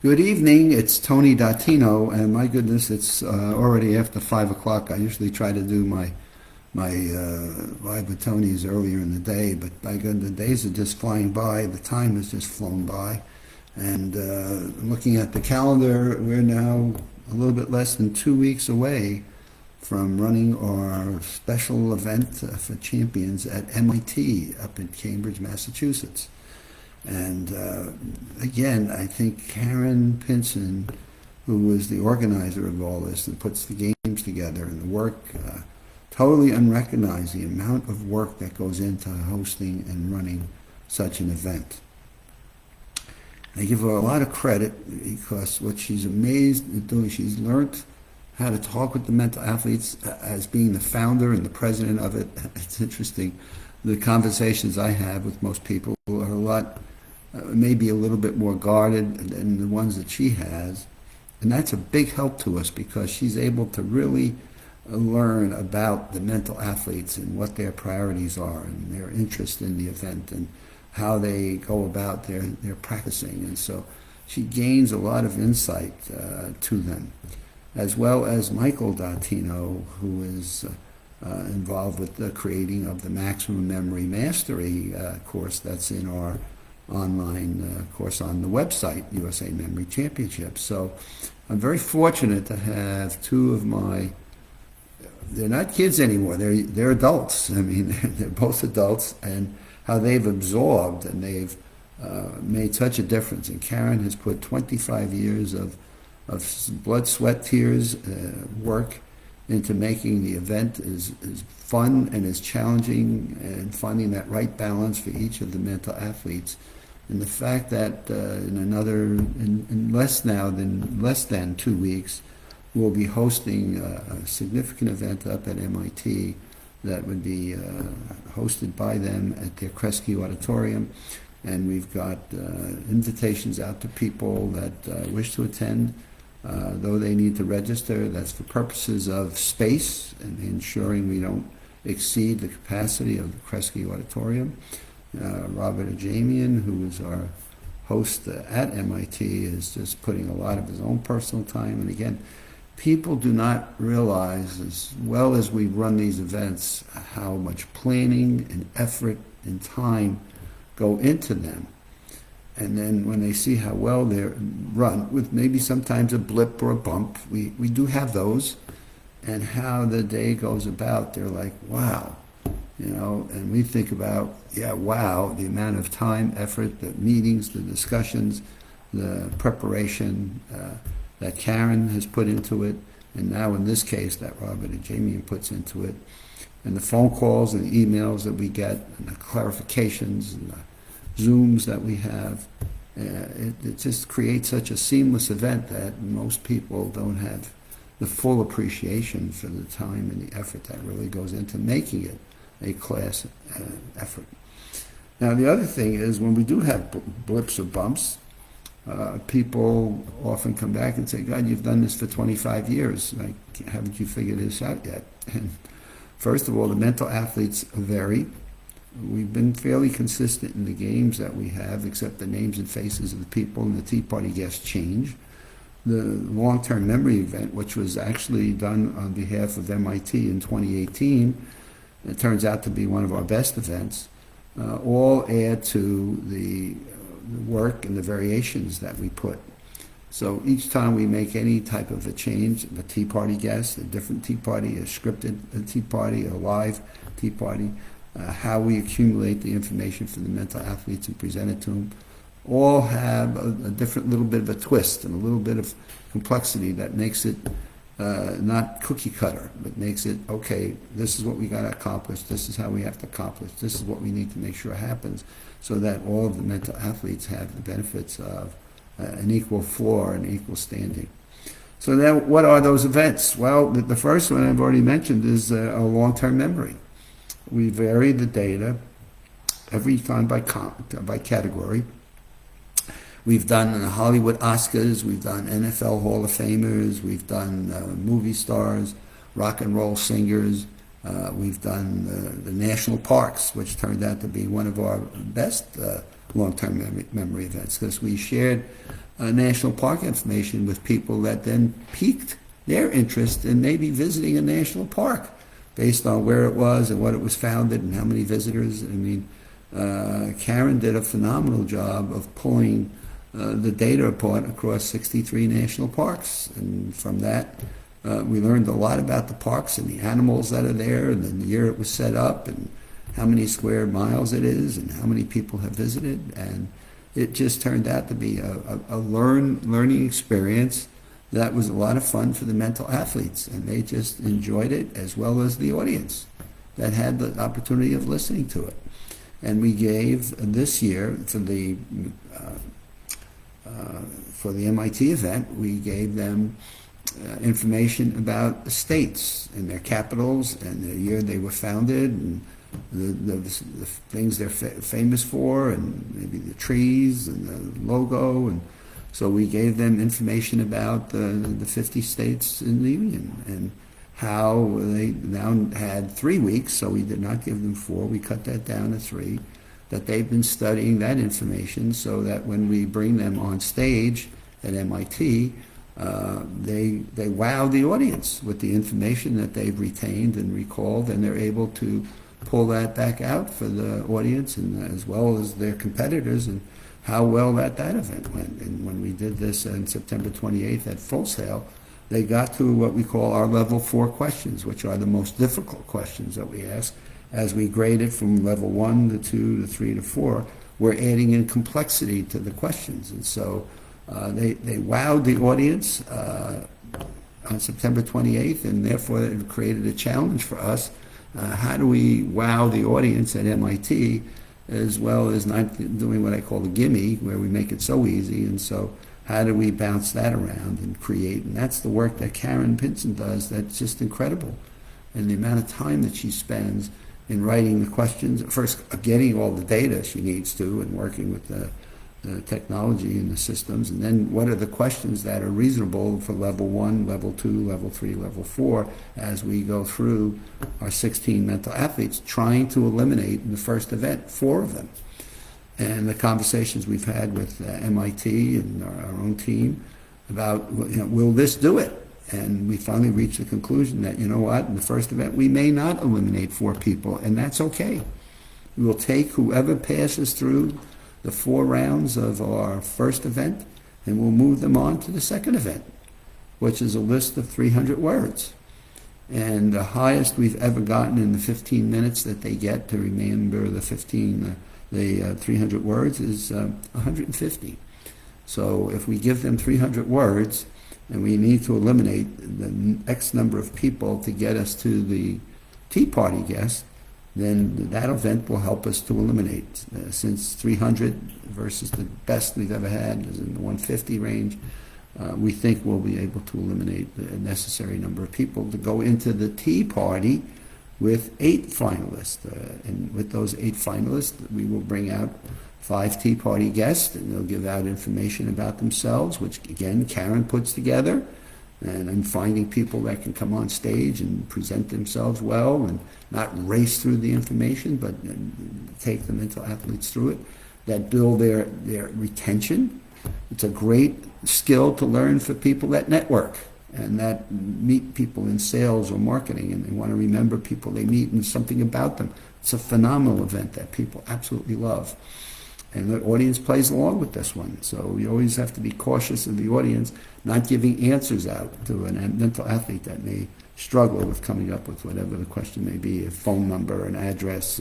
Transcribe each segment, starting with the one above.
Good evening. It's Tony Dattino, and my goodness, it's already after 5 o'clock. I usually try to do my live with Tony's earlier in the day, but by God, the days are just flying by. The time has just flown by, and looking at the calendar, we're now a little bit less than 2 weeks away from running our special event for champions at MIT up in Cambridge, Massachusetts. And again, I think Karen Pinson, who was the organizer of all this and puts the games together and the work, totally unrecognized the amount of work that goes into hosting and running such an event. I give her a lot of credit because what she's amazed at doing, she's learned how to talk with the mental athletes as being the founder and the president of it. It's interesting. The conversations I have with most people are a lot maybe a little bit more guarded than the ones that she has. And that's a big help to us because she's able to really learn about the mental athletes and what their priorities are and their interest in the event and how they go about their practicing. And so she gains a lot of insight to them, as well as Michael Dattino, who is involved with the creating of the Maximum Memory Mastery course that's in our online course on the website, USA Memory Championship. So I'm very fortunate to have two of they're not kids anymore, they're adults. I mean, they're both adults, and how they've absorbed and they've made such a difference. And Karen has put 25 years of blood, sweat, tears, work into making the event as fun and as challenging and finding that right balance for each of the mental athletes. And the fact that in less than 2 weeks, we'll be hosting a significant event up at MIT that would be hosted by them at their Kresge Auditorium. And we've got invitations out to people that wish to attend. Though they need to register, that's for purposes of space and ensuring we don't exceed the capacity of the Kresge Auditorium. Robert Ajamian, who is our host at MIT, is just putting a lot of his own personal time. And again, people do not realize, as well as we run these events, how much planning and effort and time go into them. And then when they see how well they're run, with maybe sometimes a blip or a bump, we do have those, and how the day goes about, they're like, wow, and we think about, wow, the amount of time, effort, the meetings, the discussions, the preparation that Karen has put into it, and now in this case that Robert and Jamie puts into it, and the phone calls and the emails that we get, and the clarifications and the Zooms that we have. It just creates such a seamless event that most people don't have the full appreciation for the time and the effort that really goes into making it a class effort. Now, the other thing is when we do have blips or bumps, people often come back and say, God, you've done this for 25 years. Like, haven't you figured this out yet? And first of all, the mental athletes vary. We've been fairly consistent in the games that we have, except the names and faces of the people and the Tea Party guests change. The long-term memory event, which was actually done on behalf of MIT in 2018, it turns out to be one of our best events, all add to the work and the variations that we put. So each time we make any type of a change, a Tea Party guest, a different Tea Party, a scripted Tea Party, a live Tea Party, how we accumulate the information for the mental athletes and present it to them, all have a different little bit of a twist and a little bit of complexity that makes it not cookie cutter, but makes it, okay, this is what we got to accomplish, this is how we have to accomplish, this is what we need to make sure happens, so that all of the mental athletes have the benefits of an equal floor and equal standing. So then what are those events? Well, the first one I've already mentioned is a long-term memory. We vary the data every time by category. We've done the Hollywood Oscars, we've done NFL Hall of Famers, we've done movie stars, rock and roll singers, we've done the national parks, which turned out to be one of our best long-term memory events, because we shared national park information with people that then piqued their interest in maybe visiting a national park based on where it was and what it was founded and how many visitors. I mean, Karen did a phenomenal job of pulling the data apart across 63 national parks. And from that, we learned a lot about the parks and the animals that are there and the year it was set up and how many square miles it is and how many people have visited. And it just turned out to be a learning experience that was a lot of fun for the mental athletes. And they just enjoyed it as well as the audience that had the opportunity of listening to it. And we gave this year for the MIT event, we gave them information about the states and their capitals and the year they were founded and the things they're famous for and maybe the trees and the logo. And so we gave them information about the 50 states in the Union and how they now had 3 weeks, so we did not give them 4, we cut that down to 3, that they've been studying that information so that when we bring them on stage at MIT, they wow the audience with the information that they've retained and recalled, and they're able to pull that back out for the audience and as well as their competitors and how well that event went. And when we did this on September 28th at Full Sail, they got to what we call our level 4 questions, which are the most difficult questions that we ask. As we grade it from level 1 to 2 to 3 to 4, we're adding in complexity to the questions. And so they wowed the audience on September 28th, and therefore it created a challenge for us. How do we wow the audience at MIT as well as not doing what I call the gimme, where we make it so easy? And so how do we bounce that around and create? And that's the work that Karen Pinson does that's just incredible. And the amount of time that she spends in writing the questions, first getting all the data she needs to and working with the technology and the systems, and then what are the questions that are reasonable for level 1, level 2, level 3, level 4 as we go through our 16 mental athletes, trying to eliminate in the first event 4 of them. And the conversations we've had with MIT and our own team about, will this do it? And we finally reached the conclusion that, you know what, in the first event, we may not eliminate 4 people, and that's okay. We will take whoever passes through the 4 rounds of our first event, and we'll move them on to the second event, which is a list of 300 words. And the highest we've ever gotten in the 15 minutes that they get to remember the 300 words is 150. So if we give them 300 words, and we need to eliminate the X number of people to get us to the Tea Party guest, then that event will help us to eliminate. Since 300 versus the best we've ever had is in the 150 range, we think we'll be able to eliminate the necessary number of people to go into the Tea Party with 8 finalists. And with those 8 finalists, we will bring out 5 Tea Party guests, and they'll give out information about themselves, which, again, Karen puts together. And I'm finding people that can come on stage and present themselves well and not race through the information, but take the mental athletes through it, that build their retention. It's a great skill to learn for people that network and that meet people in sales or marketing, and they want to remember people they meet and something about them. It's a phenomenal event that people absolutely love. And the audience plays along with this one. So you always have to be cautious of the audience not giving answers out to a mental athlete that may struggle with coming up with whatever the question may be, a phone number, an address,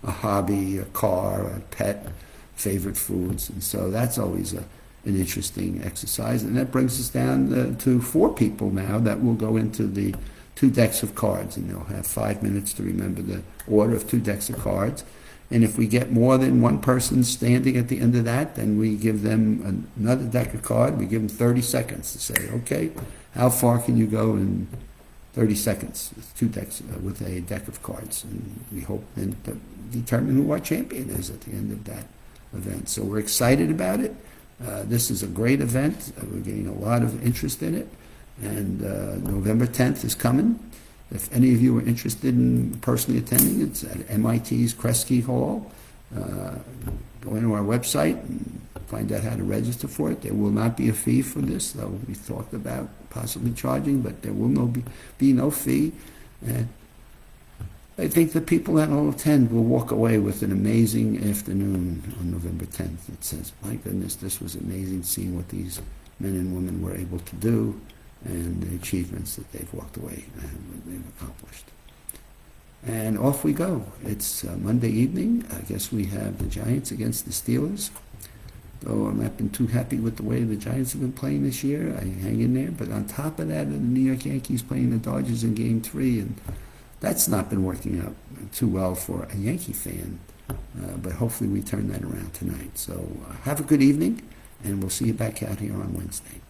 a hobby, a car, a pet, favorite foods. And so that's always an interesting exercise. And that brings us down to 4 people now that will go into the 2 decks of cards. And they'll have 5 minutes to remember the order of 2 decks of cards. And if we get more than one person standing at the end of that, then we give them another deck of cards. We give them 30 seconds to say, okay, how far can you go in 30 seconds with 2 decks, with a deck of cards? And we hope then to determine who our champion is at the end of that event. So we're excited about it. This is a great event. We're getting a lot of interest in it. And November 10th is coming. If any of you are interested in personally attending, it's at MIT's Kresge Hall. Go into our website and find out how to register for it. There will not be a fee for this, though we talked about possibly charging, but there will be no fee. And I think the people that will attend will walk away with an amazing afternoon on November 10th. It says, my goodness, this was amazing seeing what these men and women were able to do and the achievements that they've walked away and what they've accomplished. And off we go. It's Monday evening. I guess we have the Giants against the Steelers. Though I've not been too happy with the way the Giants have been playing this year. I hang in there. But on top of that, the New York Yankees playing the Dodgers in Game 3. And that's not been working out too well for a Yankee fan. But hopefully we turn that around tonight. So have a good evening, and we'll see you back out here on Wednesday.